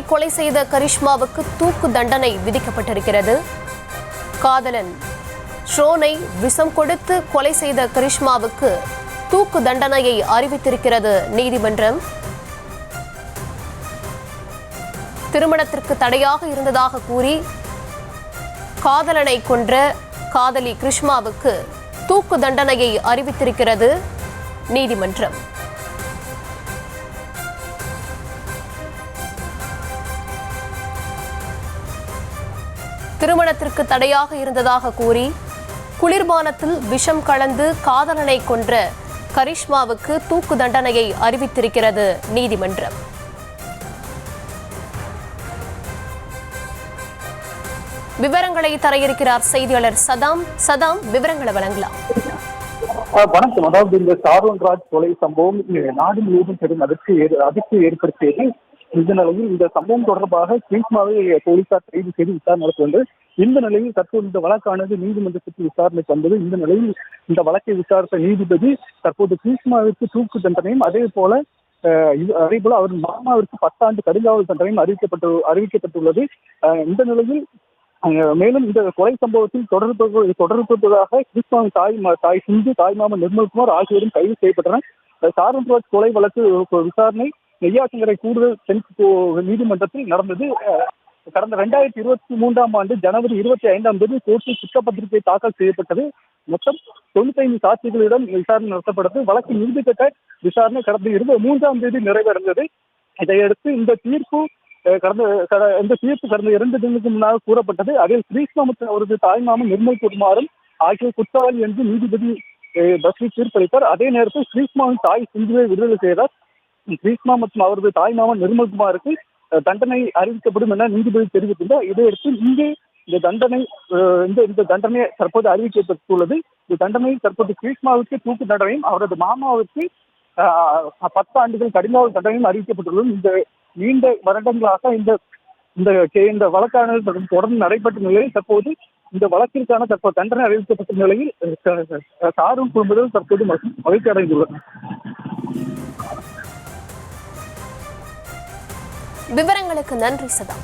கொலை செய்த கரிஷ்மாவுக்கு தூக்கு தண்டனை விதிக்கப்பட்டிருக்கிறது. காதலன் ஷோனை விஷம் கொடுத்து கொலை செய்த கரிஷ்மாவுக்கு தூக்கு தண்டனையை அறிவித்திருக்கிறது நீதிமன்றம். திருமணத்திற்கு தடையாக இருந்ததாக கூறி காதலனை கொன்ற காதலி கிருஷ்மாவுக்கு தூக்கு தண்டனையை அறிவித்திருக்கிறது நீதிமன்றம். திருமணத்திற்கு தடையாக இருந்ததாக கூறி குளிர்பானத்தில் விஷம் கலந்து காதலனை கொன்ற கரிஷ்மாவுக்கு தூக்கு தண்டனையை அறிவித்திருக்கிறது நீதிமன்றம். விவரங்களை தர இருக்கிறார் செய்தியாளர் சதாம். விவரங்களை வழங்கலாம். வணக்கம். அதாவது இந்த ஷாரோன் ராஜ் கொலை சம்பவம் நாடு முழுவதும் பெரும் அதிர்ச்சி ஏற்படுத்தியது. இந்த நிலையில் இந்த சம்பவம் தொடர்பாக கிருஷ்மாவை போலீசார் கைது செய்து விசாரணை நடத்துவது. இந்த நிலையில் தற்போது இந்த வழக்கானது நீதிமன்றத்திற்கு விசாரணைக்கு வந்தது. இந்த நிலையில் இந்த வழக்கை விசாரித்த நீதிபதி தற்போது கிருஷ்மாவிற்கு தூக்கு தண்டனையும் அதே போல அவர் மாமாவிற்கு 10 ஆண்டு கடுங்காவல் தண்டனையும் அறிவிக்கப்பட்டுள்ளது. இந்த நிலையில் மேலும் இந்த கொலை சம்பவத்தில் தொடர்புள்ளதாக கிருஷ்ணாவின் தாய் சிந்து, தாய்மாமன் நிர்மல்குமார் ஆகியோரும் கைது செய்யப்பட்டனர். ஷாரோன் ராஜ் கொலை வழக்கு விசாரணை நெய்யாற்றங்கரை கூடுதல் நீதிமன்றத்தில் நடந்தது. கடந்த 2023ஆம் ஆண்டு ஜனவரி 25ஆம் தேதி கோர்ட்டில் குற்றப்பத்திரிகை தாக்கல் செய்யப்பட்டது. மொத்தம் 95 சாட்சிகளிடம் விசாரணை நடத்தப்பட்டது. வழக்கின் இறுதிக்கட்ட விசாரணை கடந்த 23ஆம் தேதி நிறைவடைந்தது. இதையடுத்து இந்த தீர்ப்பு கடந்த 2 தினங்களுக்கு முன்னாக கூறப்பட்டது. அதில் கிருஷ்ணா மற்றும் அவரது தாய்மாமன் நிர்மல்குமாரும் ஆகியோர் குற்றவாளி என்று நீதிபதி பஸ்ரீ தீர்ப்பளித்தார். அதே நேரத்தில் கிருஷ்ணாவின் தாய் சிந்துவை விடுதலை செய்தார். கிருஷ்ணா மற்றும் அவரது தாய்மாமன் நிர்மல்குமாருக்கு தண்டனை அறிவிக்கப்படும் என நீதிபதி தெரிவித்துள்ளார். இதையடுத்து இங்கே இந்த தண்டனை தற்போது அறிவிக்கப்பட்டுள்ளது. இந்த தண்டனை தற்போது கிருஷ்ணாவுக்கு தூக்கு தண்டனையும் அவரது மாமாவுக்கு 10 ஆண்டுகள் கடுங்காவல் தண்டனையும் அறிவிக்கப்பட்டுள்ளது. இந்த நீண்ட வருடங்களாக இந்த வழக்கானது தொடர்ந்து நடைபெற்ற நிலையில் தற்போது இந்த வழக்கிற்கான தற்போது தண்டனை அறிவிக்கப்பட்ட நிலையில் ஷாரோன் குடும்பத்தில் தற்போது மகிழ்ச்சி அடைந்துள்ளது. விவரங்களுக்கு நன்றி சதா.